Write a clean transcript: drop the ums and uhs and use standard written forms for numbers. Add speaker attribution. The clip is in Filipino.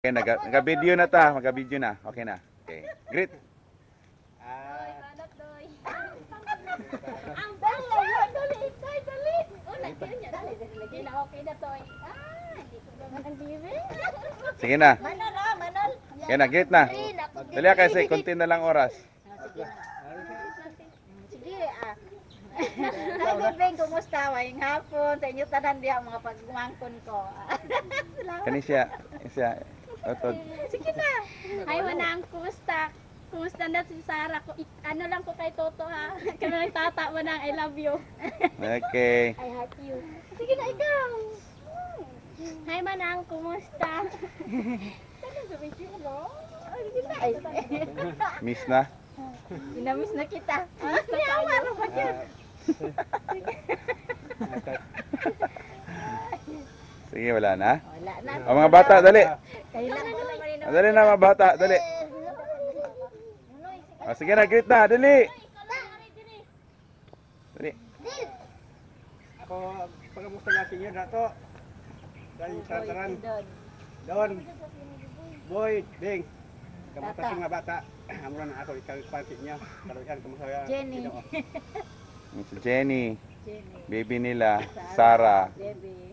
Speaker 1: Okay, nag-video na ta, mag-video na. Okay na. Okay. Great.
Speaker 2: Ang dali, dali. Una, dali na okay na to. Hindi ko naman ang bibi.
Speaker 1: Sige na.
Speaker 2: Manol.
Speaker 1: Okay na, great na. Dali kasi konti na lang oras.
Speaker 2: Sige, Hi, Bibeng, kumusta? Wayang hapon. Sa inyo tanan diya mga pagmangkon ko.
Speaker 1: Kani siya. Otod.
Speaker 2: Sige na. Hi, Manang, kumusta? Kumusta na si Sarah? Ano lang ko kay Toto ha? Kami lang tata, Manang, I love you.
Speaker 1: Okay.
Speaker 2: I hate you. Sige na, ikaw. Hi, Manang, kumusta?
Speaker 1: Miss na.
Speaker 2: Inamiss na kita. Niyawa na ba yun?
Speaker 1: Sige, wala na.
Speaker 2: Wala na.
Speaker 1: O mga bata, dali.
Speaker 2: Kailangan ko naman rin.
Speaker 1: Dali na mga bata, dali. O, sige na, great na, dali. Dali.
Speaker 3: Ako, pagamusta natin yun, Dato. Dahil sa taran. Don. Boy, Ding. Kamusta sa mga bata? Amuran na ako, ikaw niya. Kaluyan, kamusta yan?
Speaker 2: Jenny.
Speaker 1: Si Jenny. Baby nila, Sarah.
Speaker 2: Baby.